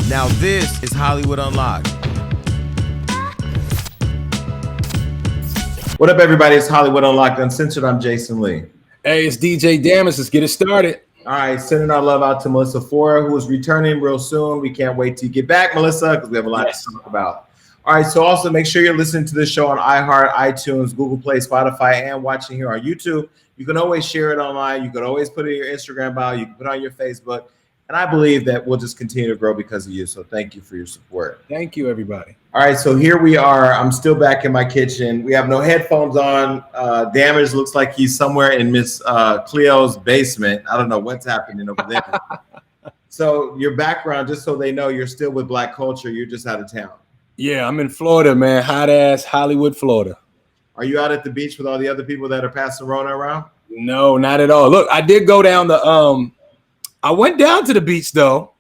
Now this is Hollywood Unlocked. What up, everybody? It's Hollywood Unlocked Uncensored. I'm Jason Lee. Hey, it's DJ Damas. Let's get it started. All right, sending our love out to Melissa Fora, who is returning real soon. We can't wait to get back, Melissa, because we have a lot to talk about. All right, so also make sure you're listening to this show on iHeart, iTunes, Google Play, Spotify, and watching here on YouTube. You can always share it online. You can always put it in your Instagram bio. You can put it on your Facebook. And I believe that we'll just continue to grow because of you. So thank you for your support. Thank you, everybody. All right, so here we are. I'm still back in my kitchen. We have no headphones on. Damage looks like he's somewhere in Miss Cleo's basement. I don't know what's happening over there. So your background, just so they know, you're still with Black culture. You're just out of town. Yeah, I'm in Florida, man. Hot ass Hollywood, Florida. Are you out at the beach with all the other people that are passing Rona around? No, not at all. Look, I did go down the I went down to the beach though,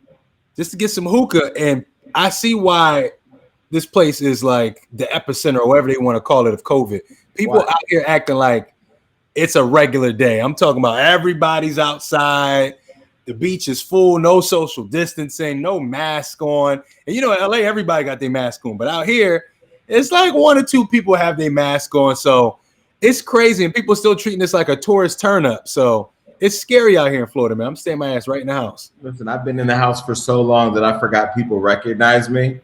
just to get some hookah, and I see why this place is like the epicenter or whatever they want to call it of COVID. People out here acting like it's a regular day. I'm talking about everybody's outside. The beach is full, no social distancing, no mask on. And you know, in LA, everybody got their mask on, but out here, it's like one or two people have their mask on. So it's crazy, and people still treating this like a tourist turn up. So it's scary out here in Florida, man. I'm staying my ass right in the house. Listen, I've been in the house for so long that I forgot people recognize me.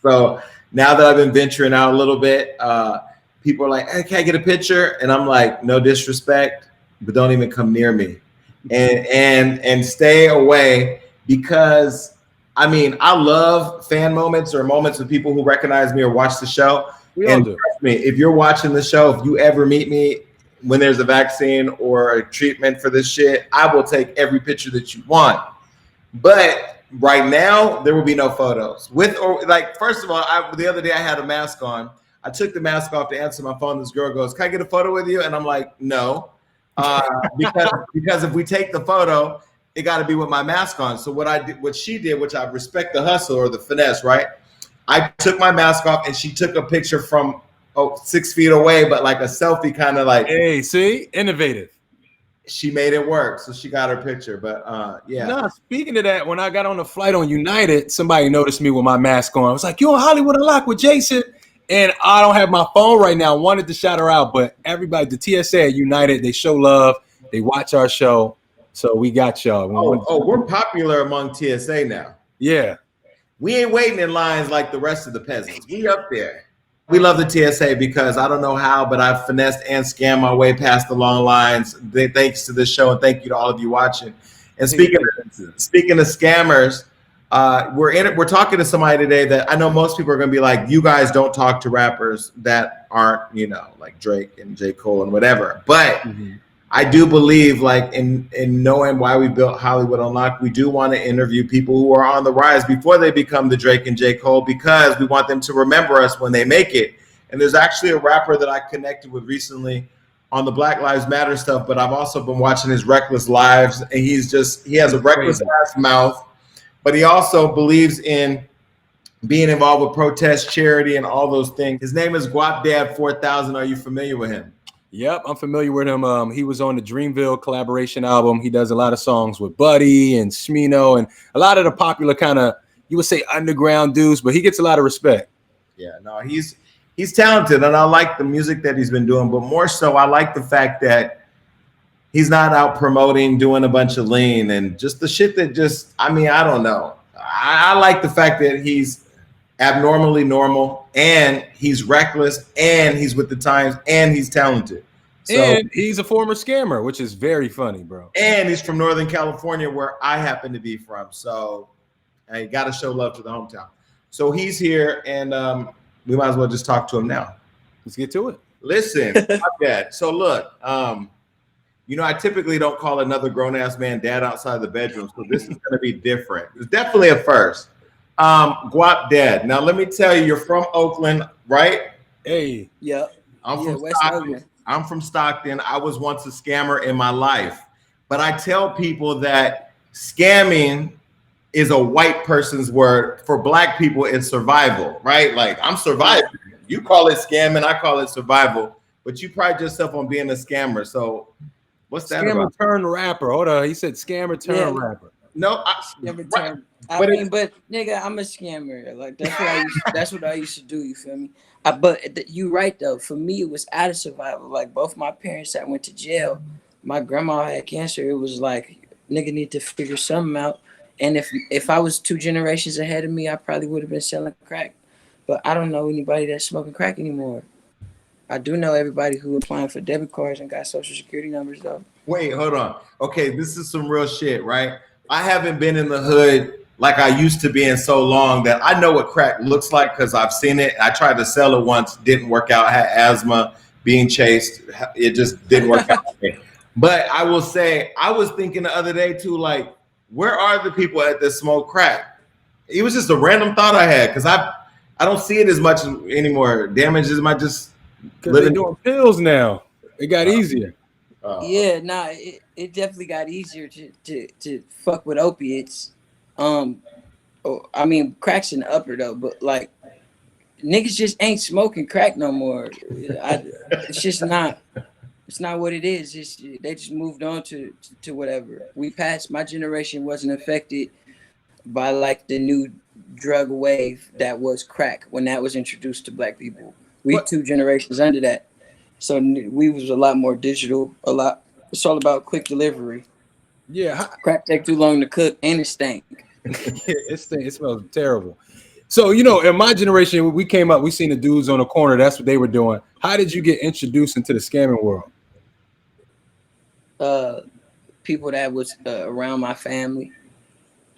So now that I've been venturing out a little bit, people are like, hey, can I get a picture? And I'm like, no disrespect, but don't even come near me. And stay away, because I mean, I love fan moments or moments with people who recognize me or watch the show. And trust me, if you're watching the show, if you ever meet me when there's a vaccine or a treatment for this shit, I will take every picture that you want. But right now, there will be no photos. With or like, first of all, the other day I had a mask on. I took the mask off to answer my phone. This girl goes, "Can I get a photo with you?" And I'm like, no. Because if we take the photo, it got to be with my mask on. So what she did, which I respect the hustle or the finesse, right? I took my mask off and she took a picture from 6 feet away, but like a selfie kind of like. Hey, see, innovative. She made it work, so she got her picture. But yeah. No, speaking of that, when I got on the flight on United, somebody noticed me with my mask on. I was like, "You on Hollywood Unlocked with Jason?" And I don't have my phone right now. I wanted to shout her out, but everybody, the TSA at United, they show love. They watch our show. So we got y'all. We're popular among TSA now. Yeah. We ain't waiting in lines like the rest of the peasants. We up there. We love the TSA because I don't know how, but I've finessed and scammed my way past the long lines. Thanks to this show, and thank you to all of you watching. And speaking of scammers, we're talking to somebody today that I know most people are going to be like, you guys don't talk to rappers that aren't, like Drake and J. Cole and whatever. But I do believe, like, in knowing why we built Hollywood Unlocked, we do want to interview people who are on the rise before they become the Drake and J. Cole, because we want them to remember us when they make it. And there's actually a rapper that I connected with recently on the Black Lives Matter stuff, but I've also been watching his reckless lives, and he has a reckless ass mouth, but he also believes in being involved with protest, charity, and all those things. His name is Guapdad 4000. Are you familiar with him? Yep, I'm familiar with him. He was on the Dreamville collaboration album. He does a lot of songs with Buddy and Smino and a lot of the popular kind of, you would say, underground dudes, but he gets a lot of respect. Yeah, no, he's talented, and I like the music that he's been doing, but more so I like the fact that he's not out promoting, doing a bunch of lean and just the shit that I don't know. I like the fact that he's abnormally normal, and he's reckless, and he's with the times, and he's talented. And he's a former scammer, which is very funny, bro. And he's from Northern California, where I happen to be from. So I got to show love to the hometown. So he's here, and we might as well just talk to him now. Let's get to it. Listen, my dad. So look, I typically don't call another grown-ass man dad outside the bedroom, so this is going to be different. It's definitely a first. Guapdad. Now, let me tell you, you're from Oakland, right? Hey. Yep. I'm from Stockton. I'm from Stockton. I was once a scammer in my life. But I tell people that scamming is a white person's word. For Black people, it's survival, right? Like, I'm surviving. You call it scamming, I call it survival. But you pride yourself on being a scammer. So what's that scammer about? Turned rapper. Hold on. He said scammer turned rapper. No, I mean, but nigga, I'm a scammer. Like that's what I used to do. You feel me? You right though. For me, it was out of survival. Like both my parents that went to jail. My grandma had cancer. It was like nigga need to figure something out. And if I was 2 generations ahead of me, I probably would have been selling crack. But I don't know anybody that's smoking crack anymore. I do know everybody who applying for debit cards and got social security numbers though. Wait, hold on. Okay, this is some real shit, right? I haven't been in the hood like I used to be in so long that I know what crack looks like because I've seen it. I tried to sell it once, didn't work out. I had asthma, being chased. It just didn't work out. But I will say, I was thinking the other day too, like, where are the people at that smoke crack? It was just a random thought I had because I don't see it as much anymore. Damages might just because they're doing pills now. It got easier. Yeah, nah, it definitely got easier to fuck with opiates. I mean, crack's in the upper though, but like niggas just ain't smoking crack no more. It's just not. It's not what it is. They just moved on to whatever. My generation wasn't affected by like the new drug wave that was crack when that was introduced to black people. We 2 generations under that. So we was a lot more digital, it's all about quick delivery. Yeah. Crack take too long to cook and it stank. It smells terrible. So, in my generation, we came up, we seen the dudes on the corner. That's what they were doing. How did you get introduced into the scamming world? People that was around my family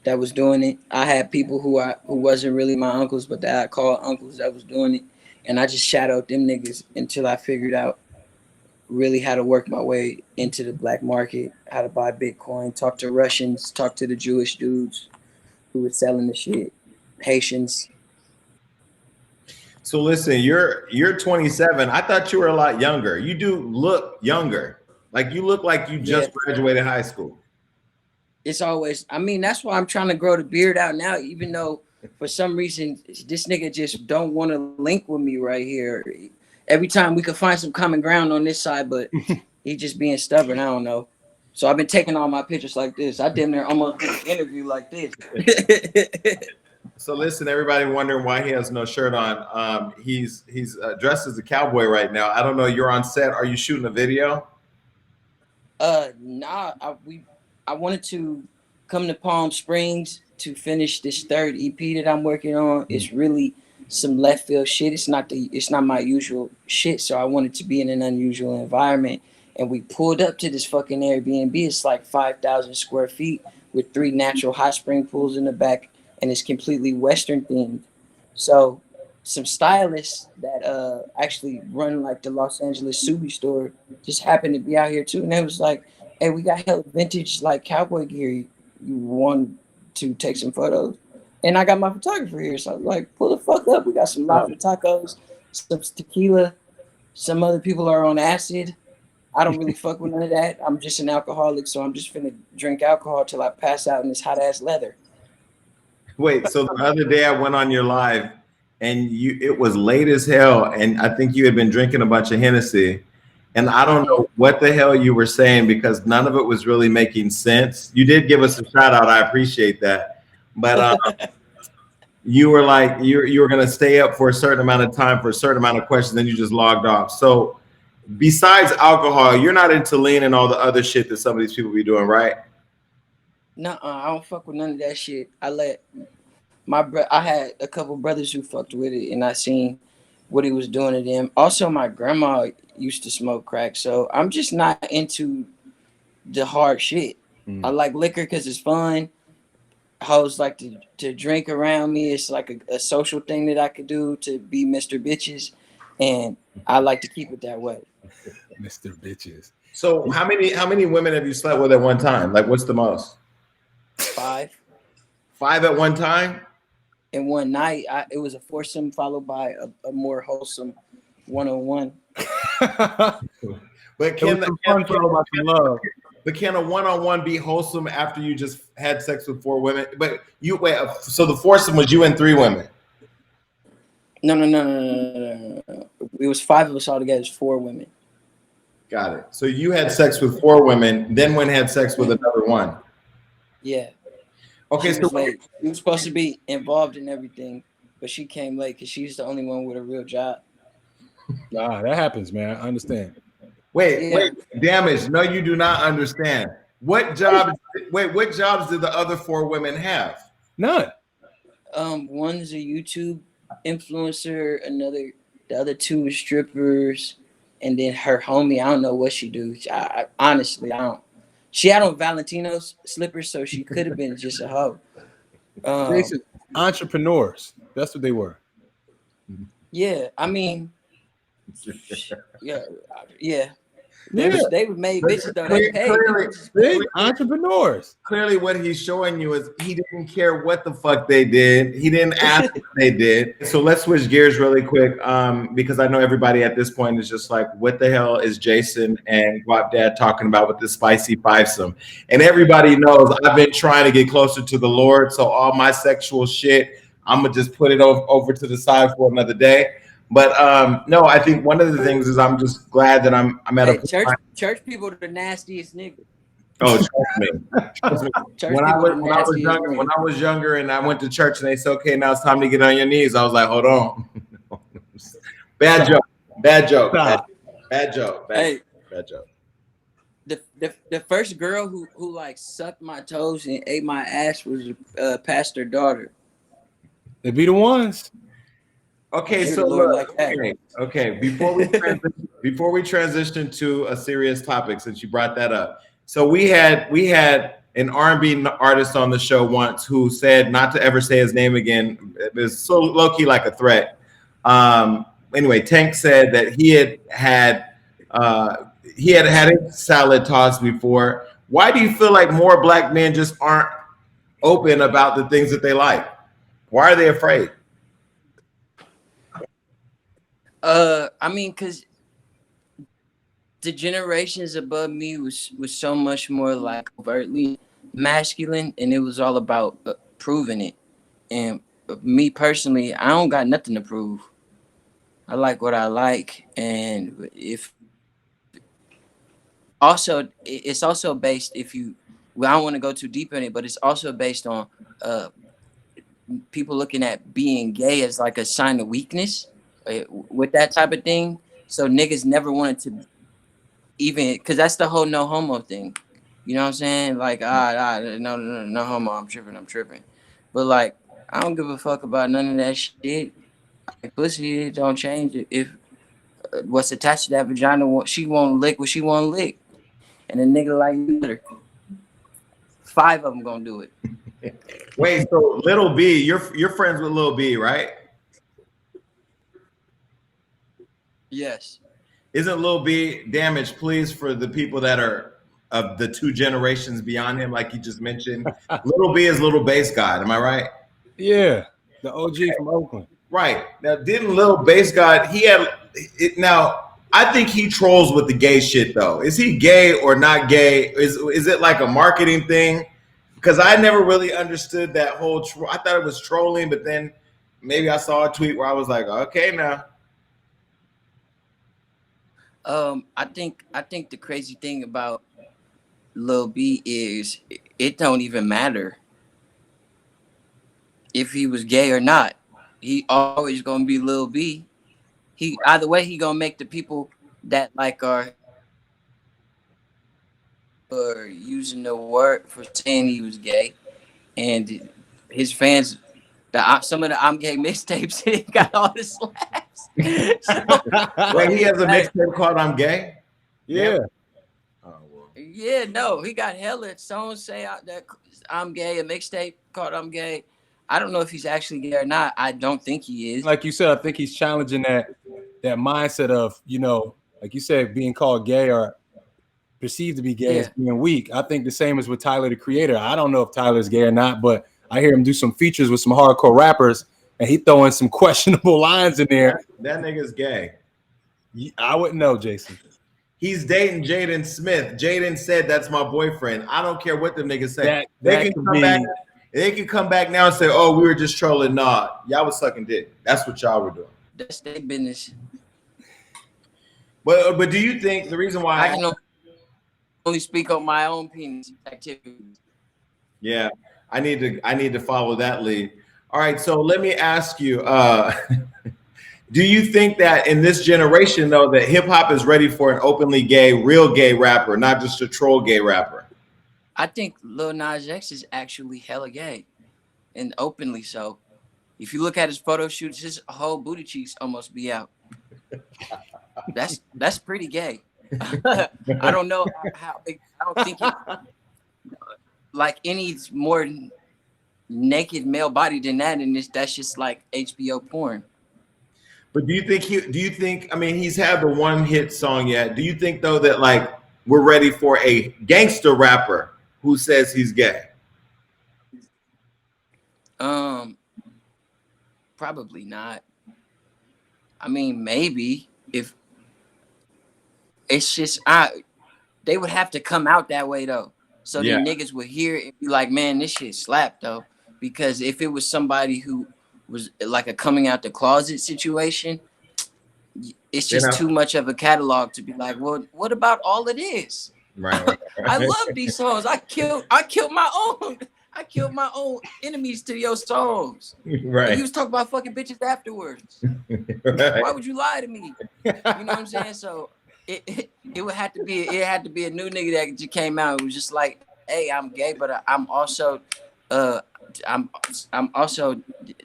that was doing it. I had people who wasn't really my uncles, but that I called uncles that was doing it. And I just shadowed them niggas until I figured out really how to work my way into the black market, how to buy Bitcoin, talk to Russians, talk to the Jewish dudes who were selling the shit, Haitians. So listen, you're 27. I thought you were a lot younger. You do look younger. Like you look like you just graduated high school. It's always, I mean, that's why I'm trying to grow the beard out now, even though for some reason this nigga just don't want to link with me right here. Every time we could find some common ground on this side, but he just being stubborn. I don't know. So I've been taking all my pictures like this. I damn near almost did an interview like this. So listen, everybody wondering why he has no shirt on. He's dressed as a cowboy right now. I don't know. You're on set. Are you shooting a video? Nah. I wanted to come to Palm Springs to finish this 3rd EP that I'm working on. It's really some left field shit. It's not my usual shit. So I wanted to be in an unusual environment. And we pulled up to this fucking Airbnb. It's like 5,000 square feet with 3 natural hot spring pools in the back. And it's completely Western themed. So some stylists that actually run like the Los Angeles Subi store just happened to be out here too. And they was like, hey, we got hella vintage like cowboy gear. You want to take some photos? And I got my photographer here. So I was like, pull the fuck up. We got some lava tacos, some tequila. Some other people are on acid. I don't really fuck with none of that. I'm just an alcoholic. So I'm just finna drink alcohol till I pass out in this hot ass leather. Wait, so the other day I went on your live and it was late as hell. And I think you had been drinking a bunch of Hennessy. And I don't know what the hell you were saying because none of it was really making sense. You did give us a shout out. I appreciate that. But you were like, you were going to stay up for a certain amount of time for a certain amount of questions. Then you just logged off. So besides alcohol, you're not into lean and all the other shit that some of these people be doing, right? Nuh-uh, I don't fuck with none of that shit. I had a couple brothers who fucked with it and I seen what he was doing to them. Also, my grandma used to smoke crack, so I'm just not into the hard shit. I like liquor because it's fun. Hoes like to drink around me. It's like a social thing that I could do to be Mr. Bitches, and I like to keep it that way. Mr. Bitches. So how many women have you slept with at one time? Like, what's the most? 5. 5 at one time? In one night, it was a foursome followed by a more wholesome one-on-one. But can a one-on-one be wholesome after you just had sex with 4 women? But so the foursome was you and 3 women? No. It was 5 of us all together. It's 4 women. Got it. So you had sex with 4 women, then went and had sex with another one. Yeah. Okay, She was late. She was supposed to be involved in everything, but she came late because she's the only one with a real job. Nah, that happens, man. I understand. wait, Damage. No, you do not understand. What jobs? Wait, what jobs did the other 4 women have? None. One's a YouTube influencer. The other 2 is strippers, and then her homie. I don't know what she do. Honestly, I don't. She had on Valentino's slippers, so she could have been just a hoe. Jason, entrepreneurs. That's what they were. Yeah, I mean, yeah. Yeah. They were made bitches though. They paid. Big entrepreneurs. Clearly, what he's showing you is he didn't care what the fuck they did. He didn't ask what they did. So let's switch gears really quick, because I know everybody at this point is just like, what the hell is Jason and Guapdad talking about with this spicy fivesome? And everybody knows I've been trying to get closer to the Lord, so all my sexual shit, I'm gonna just put it over to the side for another day. But no, I think one of the things is I'm just glad that I'm at a church people are the nastiest niggas. Oh, trust me. When I was younger and I went to church and they said, "Okay, now it's time to get on your knees," I was like, "Hold on." Bad joke. Bad joke. Bad joke. Bad joke. The first girl who like sucked my toes and ate my ass was pastor daughter. They be the ones. Okay, so look, okay. Before we transition to a serious topic, since you brought that up, so we had an R&B artist on the show once who said not to ever say his name again. It was so low key like a threat. Anyway, Tank said that he had his salad tossed before. Why do you feel like more black men just aren't open about the things that they like? Why are they afraid? I mean, because the generations above me was so much more like overtly masculine, and it was all about proving it. And me personally, I don't got nothing to prove. I like what I like, and if also it's also based I don't want to go too deep in it, but it's also based on people looking at being gay as like a sign of weakness. With that type of thing, so niggas never wanted to even, because that's the whole no homo thing, you know what I'm saying? Like no homo, I'm tripping, but like I don't give a fuck about none of that shit. Like, pussy, it don't change it. If what's attached to that vagina, she won't lick what she won't lick, and a nigga like you, 5 of them gonna do it. Wait, so Little B, you're friends with Lil B, right? Yes. Isn't Lil B damaged, please, for the people that are of the 2 generations beyond him, like you just mentioned? Little B is Little Bass God, am I right? Yeah, the OG from Oakland. Right. Now, didn't Lil Bass God, he had it now, I think he trolls with the gay shit though. Is he gay or not gay? Is it like a marketing thing? Because I never really understood that whole I thought it was trolling, but then maybe I saw a tweet where I was like, okay now. I think the crazy thing about Lil B is it don't even matter if he was gay or not. He always gonna be Lil B. He either way he gonna make the people that like are using the word for saying he was gay, and his fans. Some of the I'm Gay mixtapes, he got all the slaps. Wait, he has a mixtape called I'm Gay? Yeah. Oh, well. Yeah, no, he got hella songs say out that I'm gay, a mixtape called I'm Gay. I don't know if he's actually gay or not. I don't think he is. Like you said, I think he's challenging that mindset of, like you said, being called gay or perceived to be gay as being weak. I think the same as with Tyler, the Creator. I don't know if Tyler's gay or not, but I hear him do some features with some hardcore rappers, and he throwing some questionable lines in there. That nigga's gay. I wouldn't know, Jason. He's dating Jaden Smith. Jaden said that's my boyfriend. I don't care what them niggas say. They can come back now and say, "Oh, we were just trolling." Nah, y'all was sucking dick. That's what y'all were doing. That's their business. But do you think the reason why I can only speak on my own penis activities? Yeah, I need to follow that lead. All right, so let me ask you, do you think that in this generation though that hip hop is ready for an openly gay, real gay rapper, not just a troll gay rapper? I think Lil Nas X is actually hella gay, and openly so. If you look at his photo shoots, his whole booty cheeks almost be out. That's pretty gay. I don't know how. I don't think it, like any more naked male body than that, and that's just like HBO porn. But do you think, I mean, he's had the one hit song yet. Do you think though that like we're ready for a gangster rapper who says he's gay? Probably not. I mean, maybe if it's just they would have to come out that way though. So then niggas would hear it and be like, man, this shit slapped though. Because if it was somebody who was like a coming out the closet situation, it's just too much of a catalog to be like, well, what about all of this? Right. I love these songs. I killed my own enemies to your songs. Right. And you was talking about fucking bitches afterwards. Right. Why would you lie to me? You know what I'm saying? So it would have to be a new nigga that just came out. It was just like, hey, I'm gay, but I'm also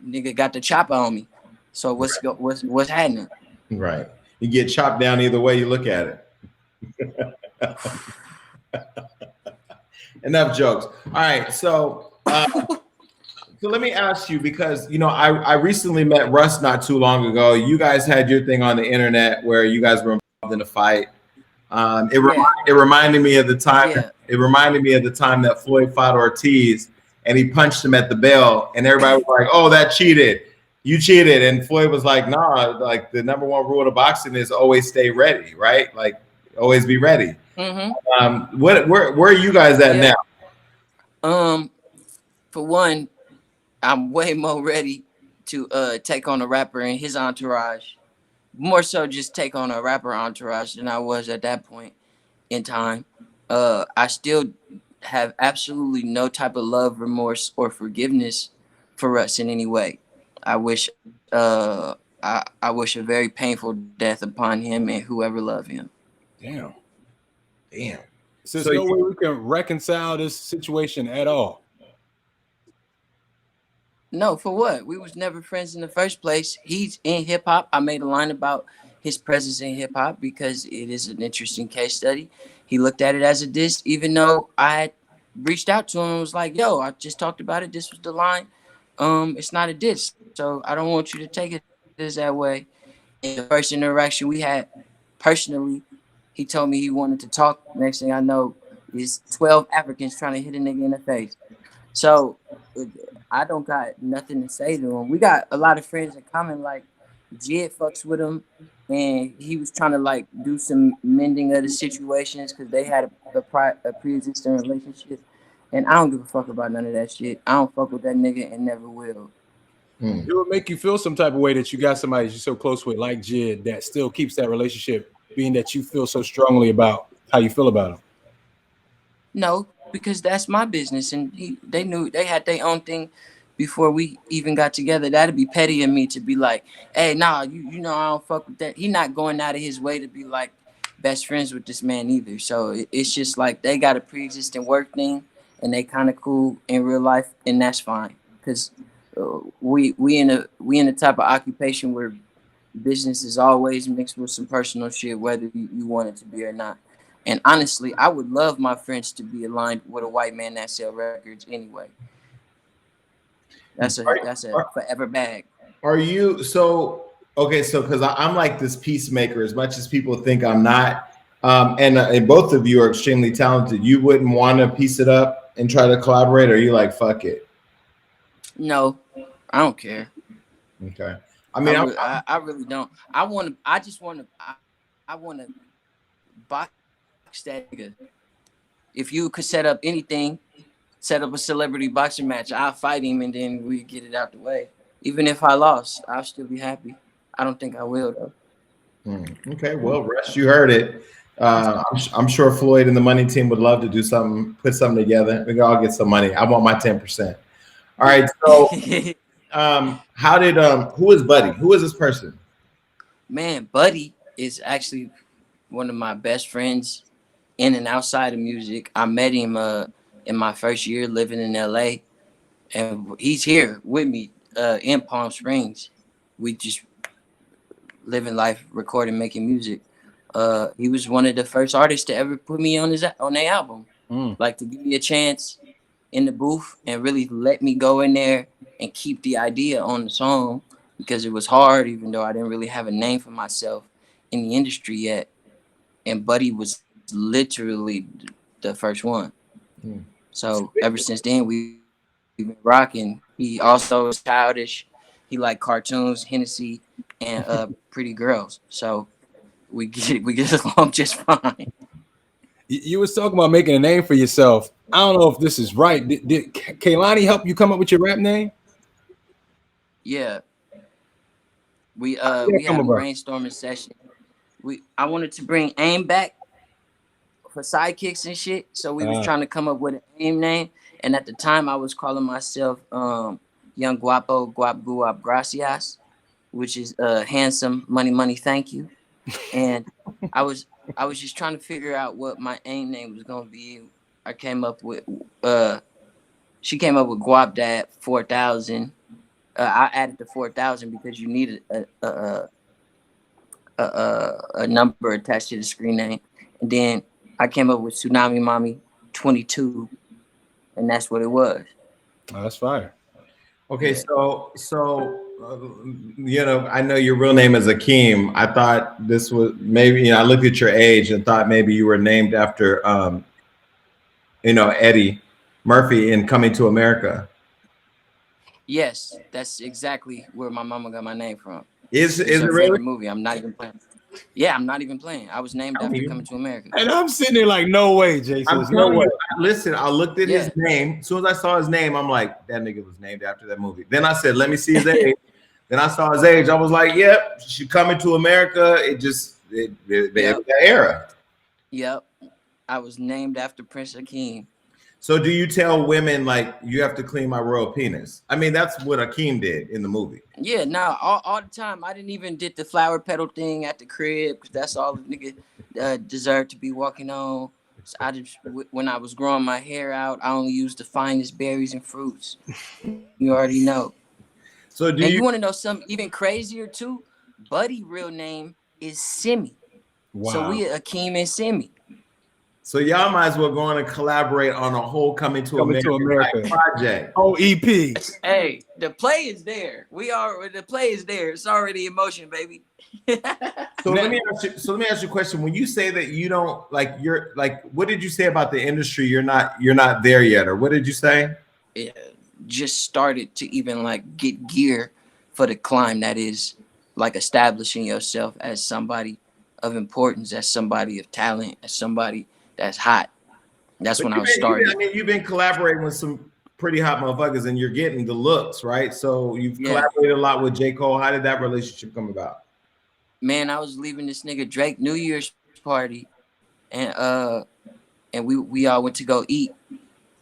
nigga got the chopper on me. So what's happening? Right. You get chopped down either way you look at it. Enough jokes. All right, so let me ask you, because you know I recently met Russ not too long ago. You guys had your thing on the internet where you guys were involved in a fight. It reminded me of the time. Yeah. It reminded me of the time that Floyd fought Ortiz and he punched him at the bell, and everybody was like, "Oh, that cheated. You cheated." And Floyd was like, "Nah, like the number one rule of boxing is always stay ready, right? Like always be ready." Mm-hmm. Where are you guys at now? For one, I'm way more ready to take on a rapper and his entourage, more so just take on a rapper entourage than I was at that point in time. I still have absolutely no type of love, remorse, or forgiveness for Russ in any way. I wish I wish a very painful death upon him and whoever loved him. Damn. So there's no way we can reconcile this situation at all. No, for what? We was never friends in the first place. He's in hip hop. I made a line about his presence in hip hop because it is an interesting case study. He looked at it as a diss, even though I had reached out to him and was like, yo, I just talked about it. This was the line. It's not a diss. So I don't want you to take it as that way. In the first interaction we had personally, he told me he wanted to talk. Next thing I know is 12 Africans trying to hit a nigga in the face. So I don't got nothing to say to him. We got a lot of friends in common, like Jid fucks with him, and he was trying to like do some mending of the situations because they had a pre-existing relationship. And I don't give a fuck about none of that shit. I don't fuck with that nigga and never will. It would make you feel some type of way that you got somebody you're so close with, like Jid, that still keeps that relationship, being that you feel so strongly about how you feel about him. No, because that's my business, and they knew they had their own thing before we even got together. That'd be petty of me to be like, hey, nah, you know I don't fuck with that. He not going out of his way to be like best friends with this man either. So it's just like they got a pre-existing work thing, and they kind of cool in real life, and that's fine. Because we in a type of occupation where business is always mixed with some personal shit, whether you want it to be or not. And honestly, I would love my friends to be aligned with a white man that sell records anyway. That's a forever bag. Are you so okay? So because I'm like this peacemaker, as much as people think I'm not, and both of you are extremely talented. You wouldn't want to piece it up and try to collaborate, or are you like fuck it? No, I don't care. Okay. I mean, I really don't. I want to box that nigga. If you could set up anything, set up a celebrity boxing match, I'll fight him and then we get it out the way. Even if I lost, I'll still be happy. I don't think I will though. Okay, well, Russ, you heard it. I'm sure Floyd and the money team would love to do something, put something together. We can all get some money. I want my 10%. All right. So, how did who is Buddy? Who is this person? Man, Buddy is actually one of my best friends in and outside of music. I met him in my first year living in LA, and he's here with me in Palm Springs. We just living life, recording, making music. He was one of the first artists to ever put me on their album. Like to give me a chance in the booth and really let me go in there and keep the idea on the song because it was hard, even though I didn't really have a name for myself in the industry yet. And Buddy was literally the first one. So ever since then, we've been rocking. He also is childish. He like cartoons, Hennessy, and pretty girls. So we get along just fine. You was talking about making a name for yourself. I don't know if this is right. Did Kaylani help you come up with your rap name? Yeah. We had a brainstorming session. I wanted to bring AIM back for sidekicks and shit. So we was trying to come up with an AIM name. And at the time I was calling myself Young Guapo Guap Guap Gracias, which is handsome, money, thank you. And I was just trying to figure out what my AIM name was gonna be. I came up with she came up with Guapdad 4000. I added the 4000 because you needed a number attached to the screen name, and then I came up with Tsunami Mommy 22, and that's what it was. Oh, that's fire. Okay, so I know your real name is Akeem. I thought this was maybe, I looked at your age and thought maybe you were named after Eddie Murphy in Coming to America. Yes, that's exactly where my mama got my name from. Is it really? Movie. I'm not even playing. Yeah, I'm not even playing. I was named after Coming to America. And I'm sitting there like, no way, Jason. No way. Listen, I looked at his name. As soon as I saw his name, I'm like, that nigga was named after that movie. Then I said, let me see his age. Then I saw his age. I was like, yep, she Coming to America. It that era. Yep. I was named after Prince Akeem. So do you tell women like you have to clean my royal penis? I mean, that's what Akeem did in the movie. Yeah, no, all the time. I didn't even did the flower petal thing at the crib because that's all the nigga deserved to be walking on. So I just, when I was growing my hair out, I only used the finest berries and fruits. You already know. So do you want to know something even crazier too? Buddy real name is Simi. Wow. So we Akeem and Simi. So y'all might as well go on and collaborate on a whole Coming to America project. Oh, EP. Hey, the play is there. The play is there. It's already in motion, baby. So let me ask you a question. When you say that you don't you're what did you say about the industry? You're not there yet, or what did you say? It just started to even get gear for the climb that is establishing yourself as somebody of importance, as somebody of talent, as somebody that's hot. That's when I was starting. You've been collaborating with some pretty hot motherfuckers, and you're getting the looks, right? So you've collaborated a lot with J. Cole. How did that relationship come about? Man, I was leaving this nigga Drake New Year's party, and we all went to go eat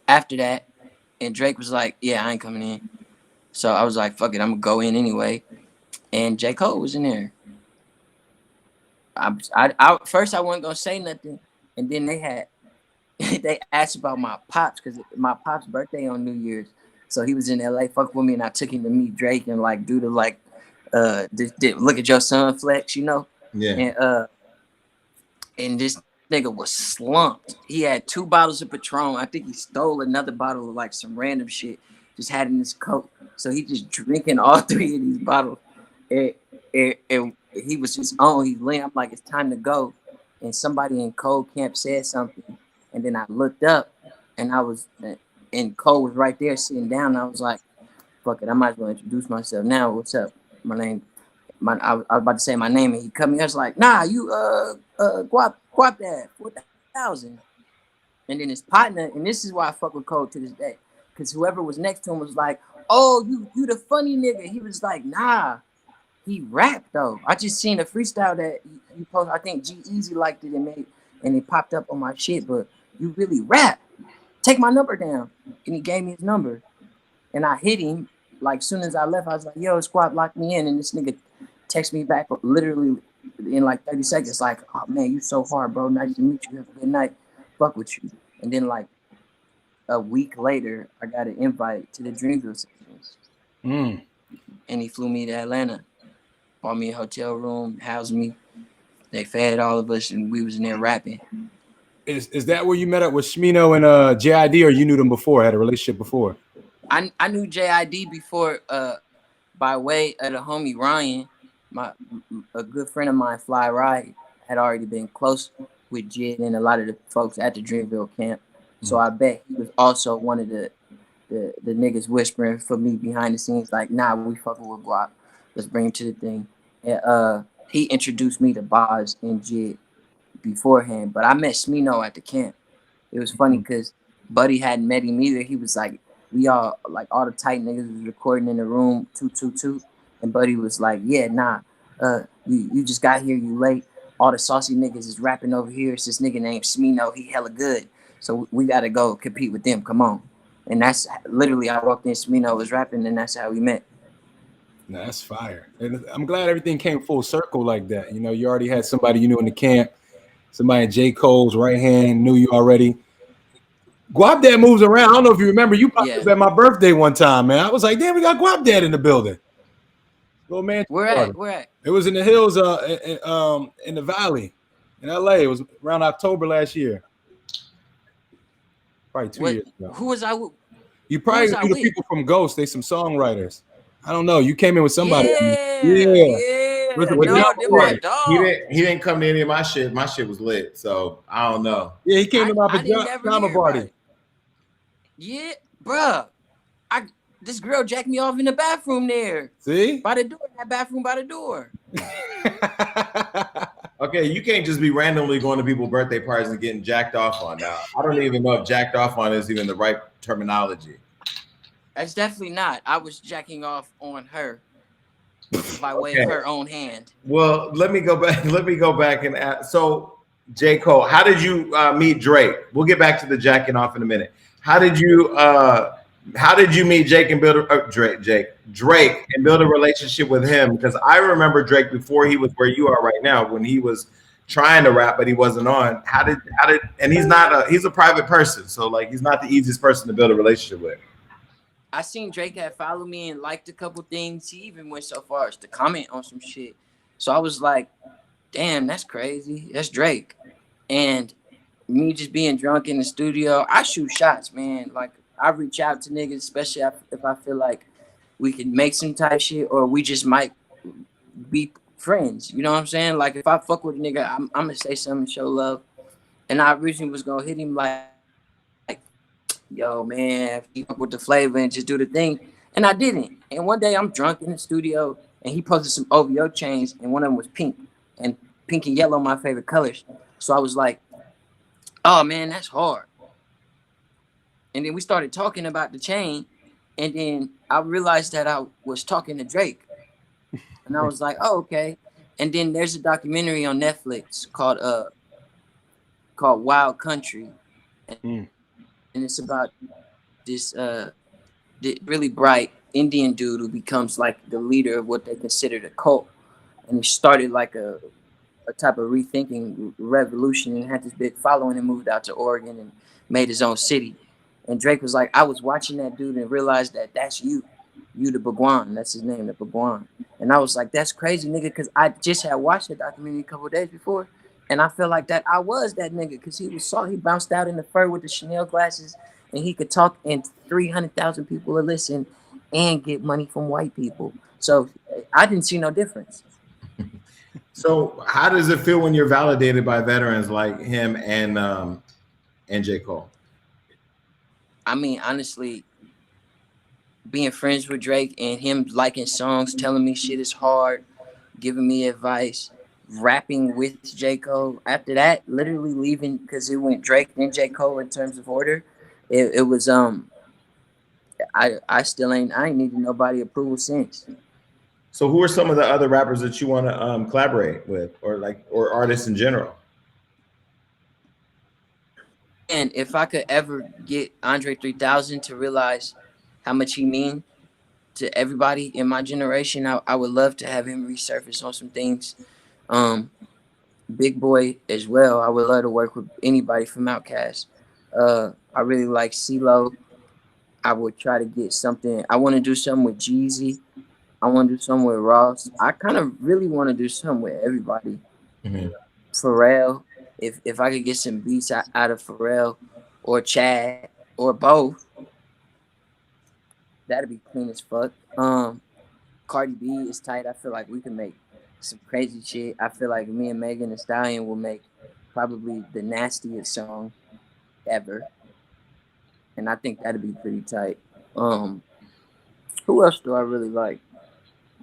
after that, and Drake was like, "Yeah, I ain't coming in." So I was like, "Fuck it, I'm gonna go in anyway." And J. Cole was in there. I first I wasn't gonna say nothing. And then they asked about my pops because my pops' birthday on New Year's. So he was in LA, fuck with me, and I took him to meet Drake and do the look at your son flex, Yeah. And this nigga was slumped. He had 2 bottles of Patron. I think he stole another bottle of some random shit, just had in his coat. So he just drinking all 3 of these bottles. And he was just on. He leaned. I'm like, it's time to go. And somebody in Cole Camp said something, and then I looked up, and Cole was right there sitting down. And I was like, "Fuck it, I might as well introduce myself now. What's up? My name, I was about to say my name, and he cut me. I was like, "Nah, you Guapdad 4000." And then his partner, and this is why I fuck with Cole to this day, because whoever was next to him was like, "Oh, you the funny nigga." He was like, "Nah." He rapped though. I just seen a freestyle that you post. I think G-Eazy liked it and and it popped up on my shit, but you really rap. Take my number down. And he gave me his number. And I hit him. Like, soon as I left, I was like, yo, squad, lock me in. And this nigga text me back literally in like 30 seconds, like, oh, man, you so hard, bro. Nice to meet you. Have a good night. Fuck with you. And then, like, a week later, I got an invite to the Dreamville sessions. And he flew me to Atlanta. Bought me a hotel room, housed me. They fed all of us, and we was in there rapping. Is that where you met up with Shmino and JID, or you knew them before, had a relationship before? I knew JID before by way of the homie Ryan, a good friend of mine, Fly Ride, had already been close with Jid and a lot of the folks at the Dreamville camp. So I bet he was also one of the niggas whispering for me behind the scenes, like, nah, we fucking with Guap. Let's bring him to the thing. And he introduced me to Boz and Jid beforehand, but I met Smino at the camp. It was funny because Buddy hadn't met him either. He was like, we all, like, all the tight niggas was recording in the room, 222, and Buddy was like, yeah, nah, you just got here, you late. All the saucy niggas is rapping over here. It's this nigga named Smino. He hella good. So we got to go compete with them. Come on. And that's literally, I walked in, Smino was rapping, and that's how we met. No, that's fire. And I'm glad everything came full circle like that. You know, you already had somebody you knew in the camp, somebody in J. Cole's right hand knew you already. Guapdad moves around. I don't know if you remember, you popped up at my birthday one time, man. I was like, damn, we got Guapdad in the building. Little man. Where at? It was in the hills, in the valley, in LA. It was around October last year. Probably 2 years ago. Who was I with? You probably knew the people from Ghost. They some songwriters. I don't know. You came in with somebody. Yeah. My dog. He didn't come to any of my shit. My shit was lit. So I don't know. Yeah, he came to my pajama party. Yeah, bruh. This girl jacked me off in the bathroom there. See? By the door. That bathroom by the door. Okay, you can't just be randomly going to people's birthday parties and getting jacked off on now. I don't even know if jacked off on is even the right terminology. That's definitely not. I was jacking off on her by way of her own hand. Well, let me go back and ask. So, J. Cole, how did you meet Drake? We'll get back to the jacking off in a minute. How did you meet Drake and build a relationship with him? Because I remember Drake before he was where you are right now, when he was trying to rap but he wasn't on. How did and he's a private person, so like he's not the easiest person to build a relationship with. I seen Drake had followed me and liked a couple things. He even went so far as to comment on some shit. So I was like, damn, that's crazy. That's Drake. And me just being drunk in the studio, I shoot shots, man. Like, I reach out to niggas, especially if I feel like we can make some type shit or we just might be friends. You know what I'm saying? Like, if I fuck with a nigga, I'm going to say something, show love. And I originally was going to hit him like, yo, man, if you fuck with the flavor and just do the thing. And I didn't. And one day I'm drunk in the studio and he posted some OVO chains and one of them was pink. And pink and yellow, my favorite colors. So I was like, oh, man, that's hard. And then we started talking about the chain. And then I realized that I was talking to Drake. And I was like, oh, okay. And then there's a documentary on Netflix called Wild Country. And it's about this really bright Indian dude who becomes like the leader of what they considered a cult. And he started like a type of rethinking revolution and had this big following and moved out to Oregon and made his own city. And Drake was like, I was watching that dude and realized that that's you the Bhagwan. That's his name, the Bhagwan. And I was like, that's crazy, nigga, because I just had watched the documentary a couple of days before. And I feel like that I was that nigga because he bounced out in the fur with the Chanel glasses and he could talk and 300,000 people would listen and get money from white people. So I didn't see no difference. So how does it feel when you're validated by veterans like him and J. Cole? I mean, honestly, being friends with Drake and him liking songs, telling me shit is hard, giving me advice, rapping with J. Cole. After that, literally leaving because it went Drake then J. Cole in terms of order. It was I ain't needed nobody approval since. So who are some of the other rappers that you want to collaborate with or artists in general? And if I could ever get Andre 3000 to realize how much he mean to everybody in my generation, I would love to have him resurface on some things. Um, Big Boy as well. I would love to work with anybody from Outkast. I really like CeeLo. I would try to get something. I want to do something with Jeezy. I want to do something with Ross. I kind of really want to do something with everybody. Mhm. Pharrell. If I could get some beats out of Pharrell or Chad or both, that'd be clean as fuck. Cardi B is tight. I feel like we can make some crazy shit. I feel like me and Megan Thee Stallion will make probably the nastiest song ever, and I think that'd be pretty tight. Um, who else do I really like?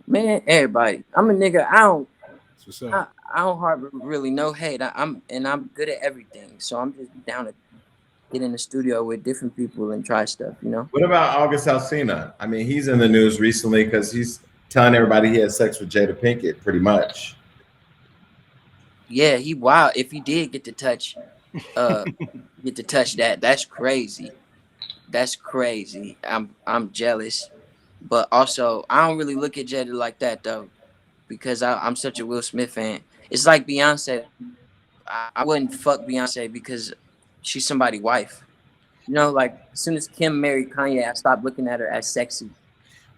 Man, everybody. I'm a nigga. That's what's up. I don't harbor really no hate. I'm good at everything, so I'm just down to get in the studio with different people and try stuff. You know. What about August Alsina? I mean, he's in the news recently because he's telling everybody he had sex with Jada Pinkett, pretty much. Yeah, he wild. If he did uh, get to touch that, that's crazy. That's crazy. I'm jealous, but also I don't really look at Jada like that though, because I'm such a Will Smith fan. It's like Beyonce. I wouldn't fuck Beyonce because she's somebody's wife. You know, like as soon as Kim married Kanye, I stopped looking at her as sexy.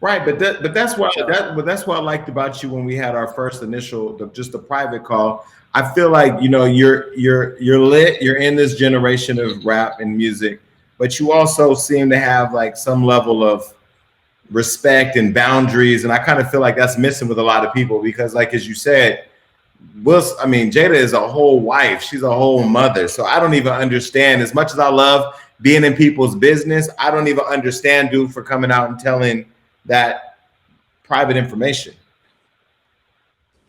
Right, but that's what So that's what I liked about you when we had our first initial just a private call. I feel like you're lit. You're in this generation of rap and music, but you also seem to have like some level of respect and boundaries, and I kind of feel like that's missing with a lot of people because, like as you said, I mean, Jada is a whole wife. She's a whole mother. So I don't even understand. As much as I love being in people's business, I don't even understand dude for coming out and telling that private information.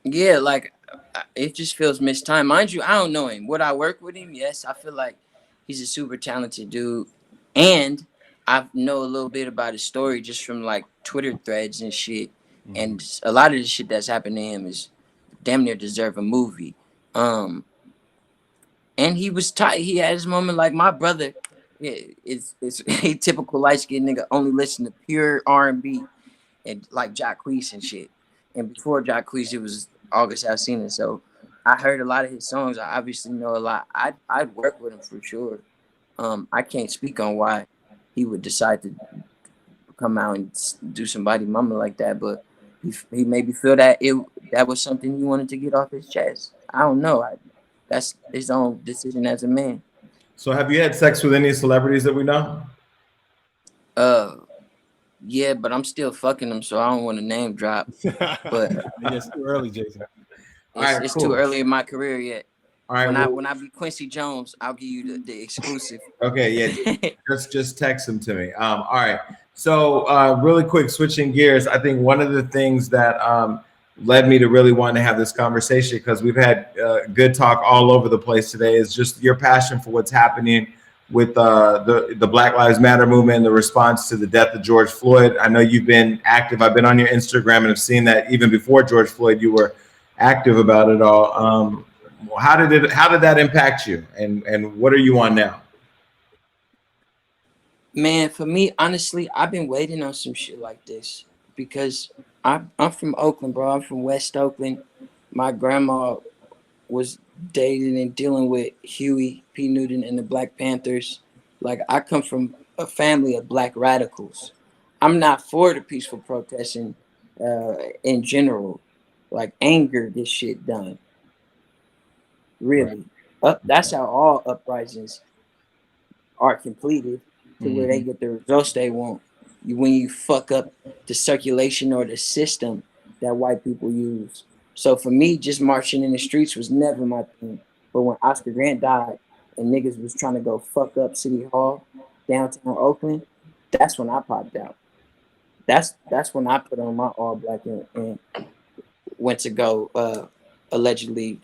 yeah, like it just feels mistimed. Mind you, I don't know him. Would I work with him? Yes, I feel like he's a super talented dude, and I know a little bit about his story just from like Twitter threads and shit. And a lot of the shit that's happened to him is damn near deserve a movie. Um, and he was tight. He had his moment like my brother. Yeah, it's a typical light skinned nigga only listen to pure R&B and like Jacquees and shit. And before Jacquees, it was August Alsina. So I heard a lot of his songs. I obviously know a lot. I'd work with him for sure. I can't speak on why he would decide to come out and do somebody mama like that, but he maybe feel that that was something he wanted to get off his chest. I don't know. That's his own decision as a man. So have you had sex with any celebrities that we know? Uh, yeah, but I'm still fucking them, so I don't want to name drop. But It's too early, Jason. All right, it's cool. too early in my career yet. All right. When I be Quincy Jones, I'll give you the exclusive. Okay, yeah, just text them to me. All right. So really quick, switching gears. I think one of the things that led me to really want to have this conversation because we've had good talk all over the place today is just your passion for what's happening with the Black Lives Matter movement and the response to the death of George Floyd. I know you've been active. I've been on your Instagram and have seen that even before George Floyd, you were active about it all. How did that impact you, and what are you on now? Man, for me, honestly, I've been waiting on some shit like this because I'm from Oakland, bro. I'm from West Oakland. My grandma was dating and dealing with Huey P. Newton and the Black Panthers. Like, I come from a family of black radicals. I'm not for the peaceful protesting in general. Like, anger this shit done. Really. That's how all uprisings are completed to where they get the results they want. When you fuck up the circulation or the system that white people use. So for me, just marching in the streets was never my thing. But when Oscar Grant died and niggas was trying to go fuck up City Hall, downtown Oakland, that's when I popped out. That's when I put on my all black and went to go allegedly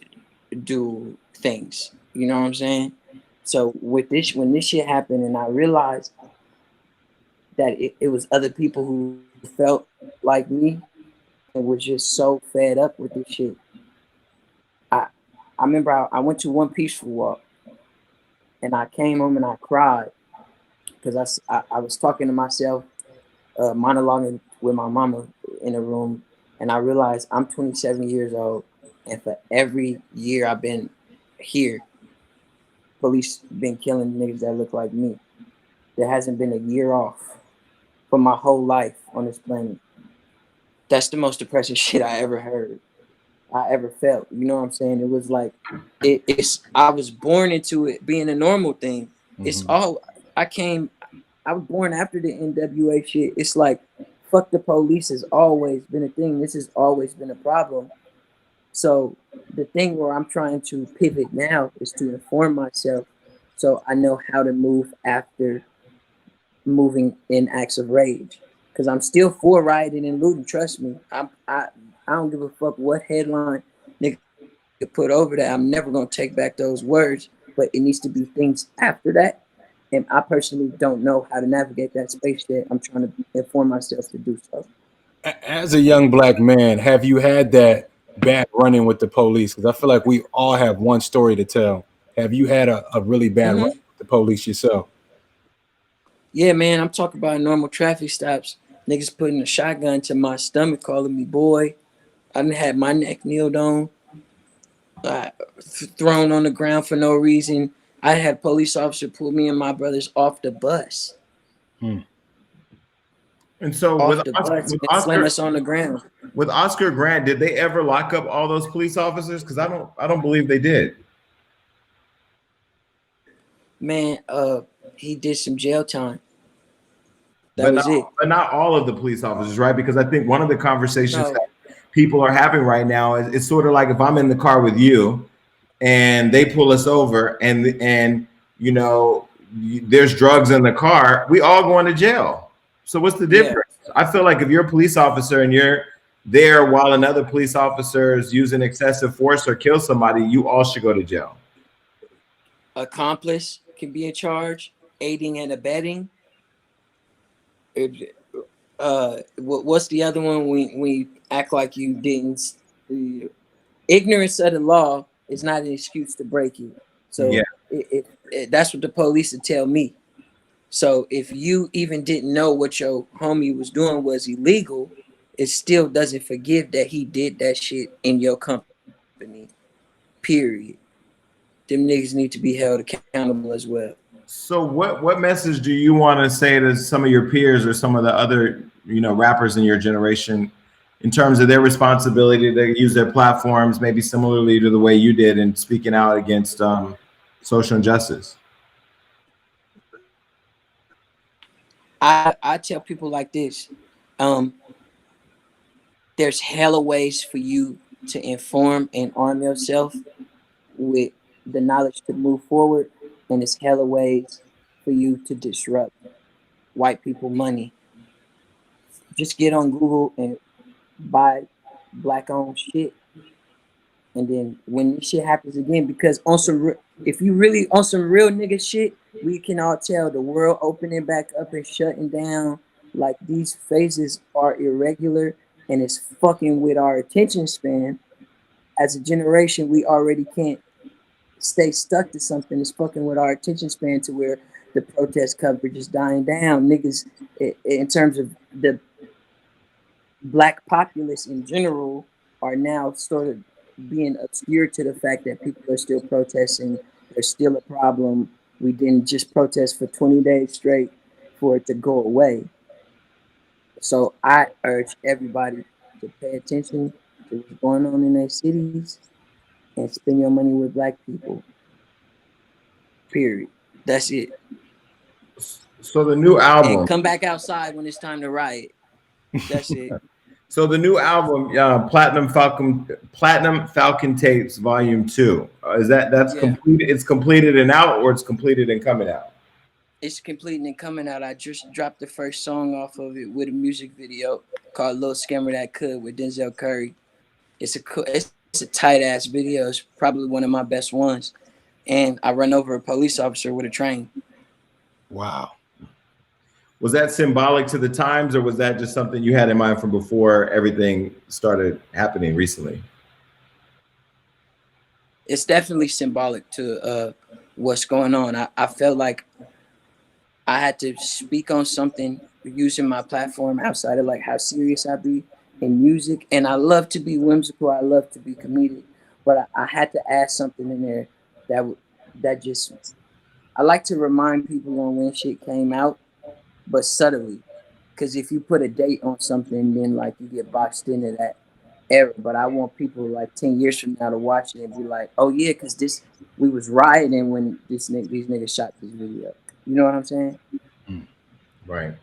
do things. You know what I'm saying? So with this, when this shit happened, and I realized that it was other people who felt like me and was just so fed up with this shit. I remember I went to one peaceful walk, and I came home and I cried because I was talking to myself, monologuing with my mama in a room, and I realized I'm 27 years old, and for every year I've been here, police been killing niggas that look like me. There hasn't been a year off for my whole life on this planet. That's the most depressing shit I ever heard. I ever felt. You know what I'm saying? It was like it's I was born into it being a normal thing. It's all I came I was born after the NWA shit. It's like fuck the police has always been a thing. This has always been a problem. So the thing where I'm trying to pivot now is to inform myself so I know how to move after moving in acts of rage. Because I'm still for rioting and looting. Trust me. I don't give a fuck what headline nigga put over that. I'm never gonna take back those words. But it needs to be things after that. And I personally don't know how to navigate that space yet. I'm trying to inform myself to do so. As a young black man, have you had that bad run-in with the police? Because I feel like we all have one story to tell. Have you had a really bad run with the police yourself? Yeah, man, I'm talking about normal traffic stops. Niggas putting a shotgun to my stomach, calling me boy. I done had my neck kneeled on, thrown on the ground for no reason. I had a police officer pull me and my brothers off the bus. And so Off the bus and slam us on the ground. With Oscar Grant, did they ever lock up all those police officers? Because I don't believe they did. Man, he did some jail time. That was it. But not all of the police officers, right? Because I think one of the conversations that people are having right now is it's sort of like if I'm in the car with you and they pull us over and you know there's drugs in the car, we all going to jail. So what's the difference? Yeah. I feel like if you're a police officer and you're there while another police officer is using excessive force or kill somebody, you all should go to jail. Accomplice can be in charge, aiding and abetting. What's the other one? We act like you didn't. Ignorance of the law is not an excuse to break it. So that's what the police would tell me. So if you even didn't know what your homie was doing was illegal, it still doesn't forgive that he did that shit in your company. Period. Them niggas need to be held accountable as well. So what message do you want to say to some of your peers or some of the other, rappers in your generation in terms of their responsibility to use their platforms, maybe similarly to the way you did in speaking out against social injustice? I tell people like this. There's hella ways for you to inform and arm yourself with the knowledge to move forward. And it's hella ways for you to disrupt white people money. Just get on Google and buy black-owned shit. And then when this shit happens again, because if you really on some real nigga shit, we can all tell the world opening back up and shutting down. Like these phases are irregular and it's fucking with our attention span. As a generation, we already can't stay stuck to something. It's fucking with our attention span to where the protest coverage is dying down. Niggas, in terms of the black populace in general, are now sort of being obscure to the fact that people are still protesting. There's still a problem. We didn't just protest for 20 days straight for it to go away. So I urge everybody to pay attention to what's going on in their cities and spend your money with black people. Period. That's it. So the new album. And come back outside when it's time to riot. That's it. So the new album, Platinum Falcon Tapes Volume 2. That's completed? It's completed and out, or it's completed and coming out? It's completed and coming out. I just dropped the first song off of it with a music video called "Little Scammer That Could" with Denzel Curry. It's a tight ass video. It's probably one of my best ones. And I run over a police officer with a train. Wow. Was that symbolic to the times, or was that just something you had in mind from before everything started happening recently? It's definitely symbolic to what's going on. I felt like I had to speak on something using my platform outside of like how serious I be in music. And I love to be whimsical. I love to be comedic, but I had to add something in there that just I like to remind people on when shit came out, but subtly. Because if you put a date on something, then like you get boxed into that era. But I want people like 10 years from now to watch it and be like, "Oh yeah, because this we was rioting when these niggas shot this video." You know what I'm saying? Right.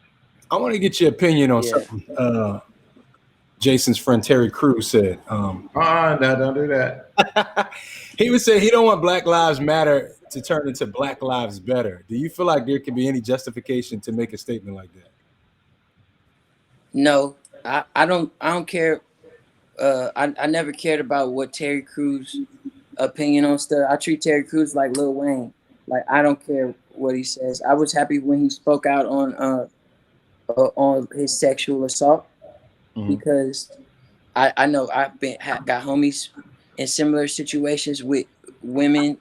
I want to get your opinion on Yeah. something. Jason's friend Terry Crews said. No, don't do that. He would say he don't want Black Lives Matter to turn into Black Lives Better. Do you feel like there could be any justification to make a statement like that? No, I don't care. I never cared about what Terry Crews' opinion on stuff. I treat Terry Crews like Lil Wayne. Like I don't care what he says. I was happy when he spoke out on his sexual assault because I know got homies in similar situations with women.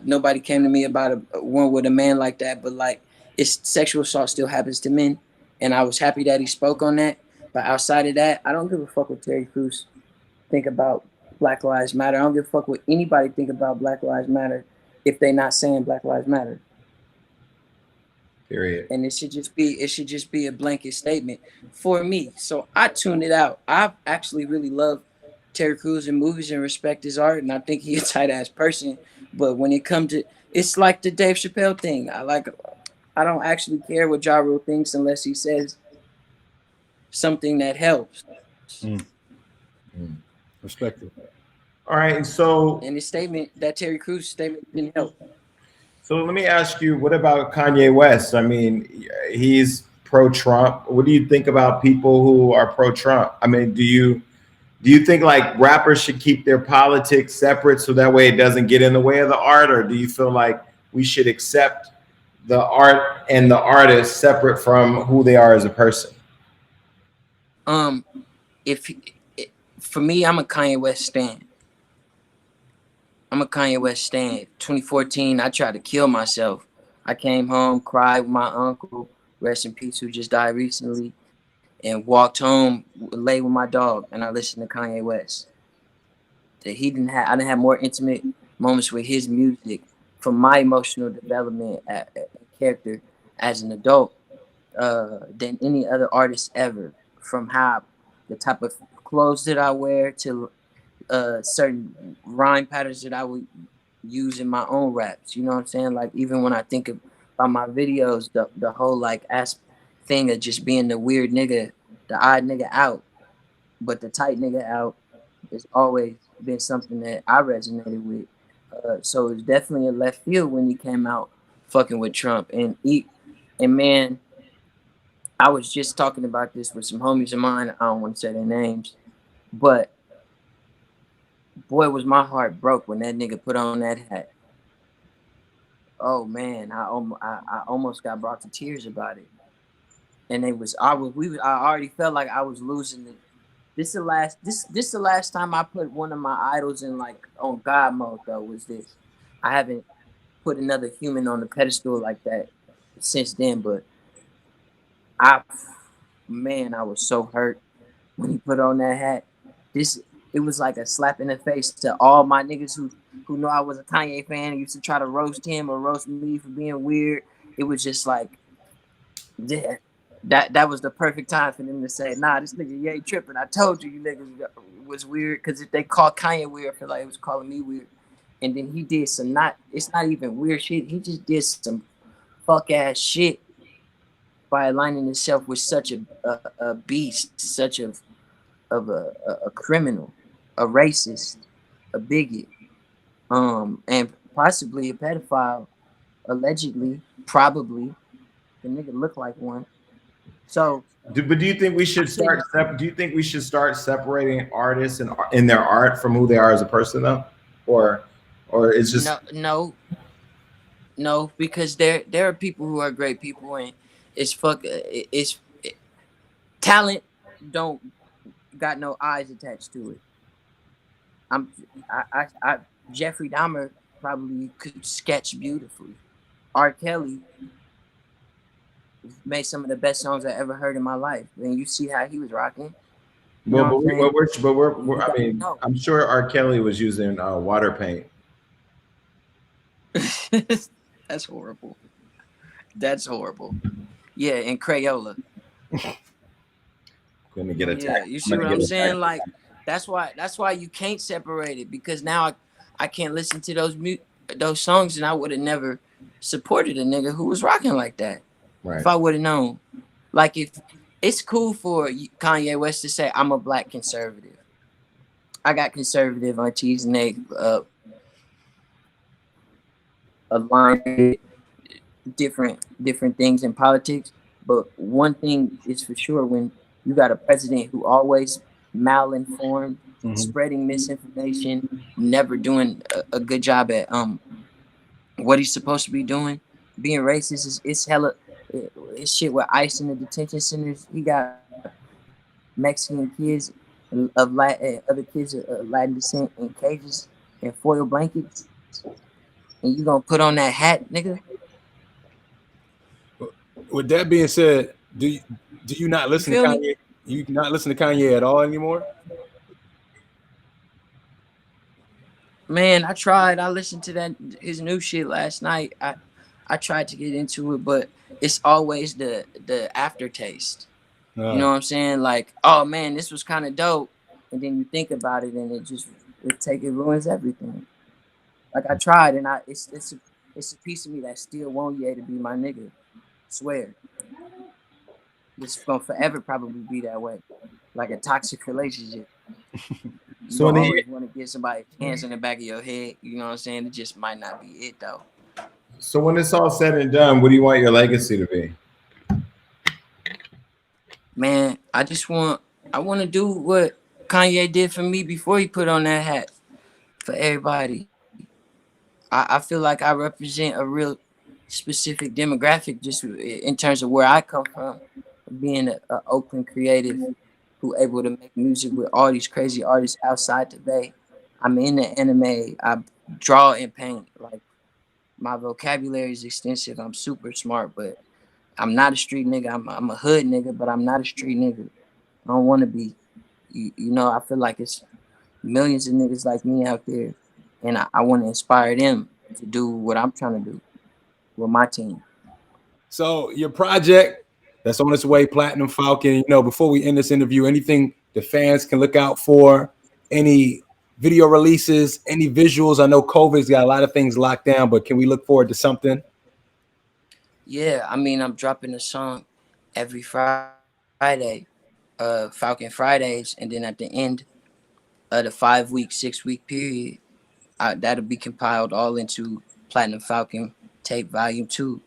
Nobody came to me about one with a man like that, but like it's sexual assault still happens to men, and I was happy that he spoke on that. But outside of that, I don't give a fuck what Terry Crews think about Black Lives Matter. I don't give a fuck what anybody think about Black Lives Matter if they not saying Black Lives Matter. Period. And it should just be a blanket statement for me. So I tuned it out. I actually really love Terry Crews in movies and respect his art, and I think he's a tight ass person. But when it comes to, it's like the Dave Chappelle thing. I don't actually care what Ja Rule thinks unless he says something that helps. Respect it. All right. So And his statement, that Terry Crews statement, didn't help. let me ask you, what about Kanye West? I mean, he's pro-Trump. What do you think about people who are pro-Trump? I mean, do you think like rappers should keep their politics separate so that way it doesn't get in the way of the art, or do you feel like we should accept the art and the artist separate from who they are as a person? If for me, I'm a Kanye West stan. 2014, I tried to kill myself. I came home, cried with my uncle, rest in peace, who just died recently, and walked home, lay with my dog, and I listened to Kanye West. That I didn't have more intimate moments with his music from my emotional development character as an adult than any other artist ever. From how the type of clothes that I wear to certain rhyme patterns that I would use in my own raps. You know what I'm saying? Like even when I think about my videos, the whole like thing of just being the weird nigga, the odd nigga out, but the tight nigga out has always been something that I resonated with. So it's definitely a left field when he came out fucking with Trump and man, I was just talking about this with some homies of mine. I don't want to say their names, but boy, was my heart broke when that nigga put on that hat. Oh man, I almost got brought to tears about it. And I already felt like I was losing it. This the last time I put one of my idols in like on God mode though was this. I haven't put another human on the pedestal like that since then, but I man, I was so hurt when he put on that hat. It was like a slap in the face to all my niggas who know I was a Kanye fan and used to try to roast him or roast me for being weird. It was just like, yeah, that was the perfect time for them to say, nah, this nigga, you ain't tripping. I told you niggas was weird, because if they called Kanye weird, I feel like it was calling me weird. And then he did it's not even weird shit. He just did some fuck ass shit by aligning himself with such a beast, such of a criminal, a racist, a bigot, and possibly a pedophile, allegedly, probably. The nigga looked like one. So, But do you think we should start? Do you think we should start separating artists and in their art from who they are as a person, though, or it's just no, because there are people who are great people, and talent don't got no eyes attached to it. Jeffrey Dahmer probably could sketch beautifully. R. Kelly made some of the best songs I ever heard in my life. And you see how he was rocking. You know Well, what I'm saying? I mean, No. I'm sure R. Kelly was using water paint. That's horrible. That's horrible. Yeah, and Crayola. Gonna get Yeah, attacked. you I'm see gonna what get I'm saying? attacked. Like that's why you can't separate it, because now I can't listen to those songs, and I would have never supported a nigga who was rocking like that Right. if I would have known. Like, if it's cool for Kanye West to say I'm a black conservative. I got conservative aunties and they align with different things in politics. But one thing is for sure: when you got a president who always malinformed, spreading misinformation, never doing a good job at what he's supposed to be doing, being racist it's hella it's shit with ICE in the detention centers. He got Mexican kids of other kids of Latin descent in cages and foil blankets, and you gonna put on that hat, nigga? With that being said, do you not You listen to feel me? Kanye? You not listen to Kanye at all anymore? Man, I tried. I listened to his new shit last night. I tried to get into it, but it's always the aftertaste. You know what I'm saying? Like, oh man, this was kind of dope, and then you think about it, and it ruins everything. Like, I tried, and it's a piece of me that still want you to be my nigga. Swear, it's gonna forever probably be that way, like a toxic relationship. You So don't when always want to give somebody hands in the back of your head. You know what I'm saying? It just might not be it though. when it's all said and done, what do you want your legacy to be? Man, I want to do what Kanye did for me before he put on that hat for everybody. I feel like I represent a real specific demographic just in terms of where I come from, being a Oakland creative who able to make music with all these crazy artists outside the Bay. I'm in the anime. I draw and paint. Like, my vocabulary is extensive. I'm super smart, but I'm not a street nigga. I'm a hood nigga, but I'm not a street nigga. I don't want to be. You know, I feel like it's millions of niggas like me out there, and I want to inspire them to do what I'm trying to do with my team. So your project that's on its way, Platinum Falcon. You know, before we end this interview, anything the fans can look out for? Any video releases? Any visuals? I know COVID's got a lot of things locked down, but can we look forward to something? Yeah, I mean, I'm dropping a song every Friday, Falcon Fridays, and then at the end of the 5-week, 6-week period, that'll be compiled all into Platinum Falcon Tape Volume 2.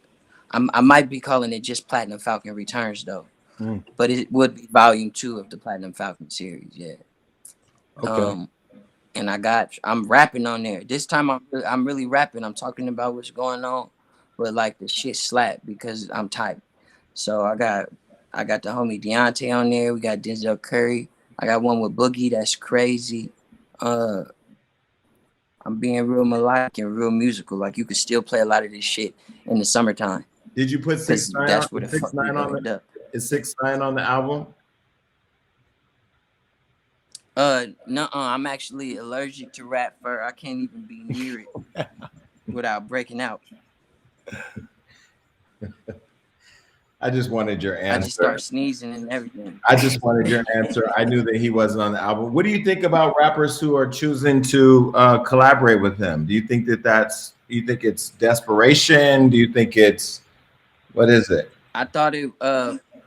I might be calling it just Platinum Falcon Returns though, but it would be Volume 2 of the Platinum Falcon series. Yeah. Okay. And I'm rapping on there. This time I'm really rapping. I'm talking about what's going on, but like the shit slap because I'm tight. So I got the homie Deontay on there. We got Denzel Curry. I got one with Boogie that's crazy. I'm being real melodic and real musical. Like, you could still play a lot of this shit in the summertime. Did you put 6 9 on? That's where the Six fuck we nine gonna on end it? up. Is 6 9 on the album? No, I'm actually allergic to rat fur. I can't even be near it without breaking out. I just wanted your I just answer. start sneezing and everything. I just wanted your answer. I knew that he wasn't on the album. What do you think about rappers who are choosing to collaborate with him? Do you think do you think it's desperation? Do you think what is it? I thought it.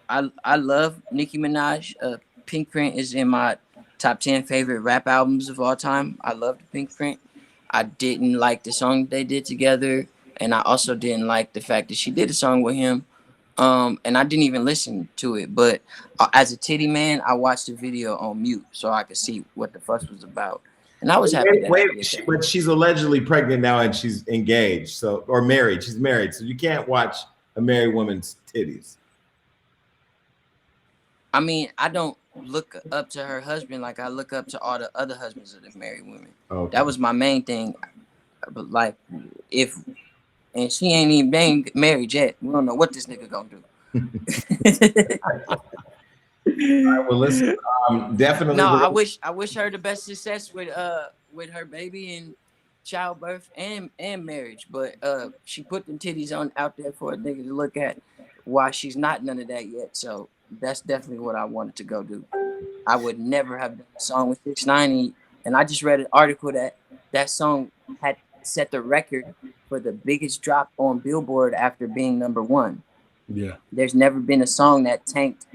I love Nicki Minaj. Pink Print is in my top 10 favorite rap albums of all time. I loved Pink Print. I didn't like the song they did together, and I also didn't like the fact that she did a song with him. And I didn't even listen to it. But as a titty man, I watched the video on mute so I could see what the fuss was about, and I was happy that I did that. But she's allegedly pregnant now and she's engaged, or married. She's married, so you can't watch a married woman's titties. I mean, I don't look up to her husband like I look up to all the other husbands of the married women. Okay. That was my main thing. But like, if and she ain't even been married yet. We don't know what this nigga gonna do. All right, well, listen, definitely. No, I wish her the best success with her baby and childbirth and marriage. But she put them titties on out there for a nigga to look at while she's not none of that yet. So that's definitely what I wanted to go do. I would never have done a song with 690, and I just read an article that song had set the record for the biggest drop on Billboard after being number one. Yeah. There's never been a song that tanked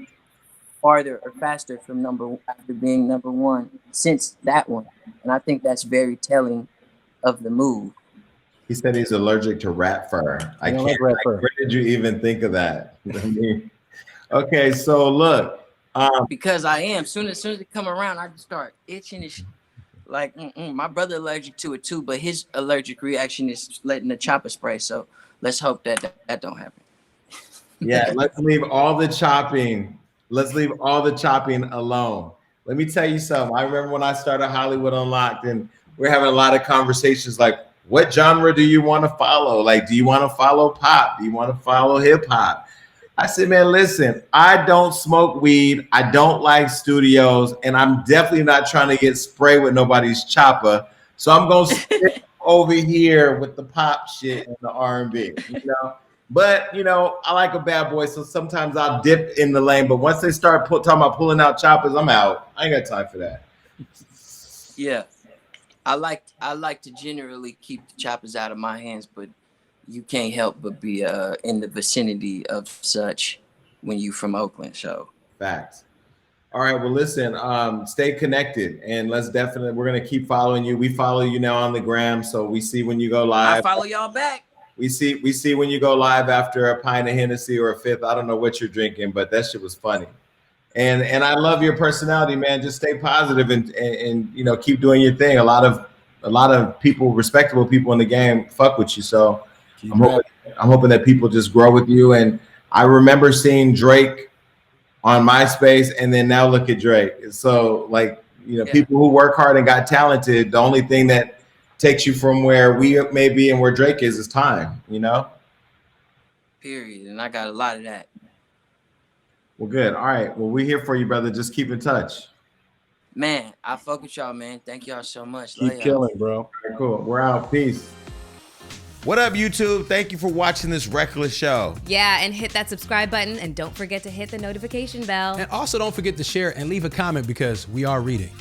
farther or faster from after being number one since that one. And I think that's very telling of the move. He said he's allergic to rat fur. I can't. Like, where did you even think of that? Okay, so look. Because I am. Soon as it come around, I just start itching and like my brother allergic to it too, but his allergic reaction is letting the chopper spray. So let's hope that don't happen. Yeah, let's leave all the chopping. Let's leave all the chopping alone. Let me tell you something. I remember when I started Hollywood Unlocked, and we're having a lot of conversations like, what genre do you want to follow? Like, do you want to follow pop? Do you want to follow hip hop? I said, man, listen, I don't smoke weed. I don't like studios, and I'm definitely not trying to get sprayed with nobody's chopper. So I'm going to sit over here with the pop shit and the R&B, you know? But, you know, I like a bad boy, so sometimes I'll dip in the lane. But once they start talking about pulling out choppers, I'm out. I ain't got time for that. Yeah. I like to generally keep the choppers out of my hands, but you can't help but be in the vicinity of such when you from Oakland. So facts. All right, well, listen, stay connected, and we're gonna keep following you. We follow you now on the gram, so we see when you go live. I follow y'all back. We see when you go live after a pint of Hennessy or a fifth. I don't know what you're drinking, but that shit was funny. And I love your personality, man. Just stay positive and you know, keep doing your thing. A lot of people, respectable people in the game, fuck with you. So I'm hoping that people just grow with you. And I remember seeing Drake on MySpace, and then now look at Drake. So like, you know, people who work hard and got talented, the only thing that takes you from where we may be and where Drake is time, you know? Period. And I got a lot of that. Well, good. All right. Well, we're here for you, brother. Just keep in touch. Man, I fuck with y'all, man. Thank y'all so much. Keep killing, bro. All right, cool. We're out. Peace. What up, YouTube? Thank you for watching this reckless show. Yeah, and hit that subscribe button, and don't forget to hit the notification bell. And also don't forget to share and leave a comment because we are reading.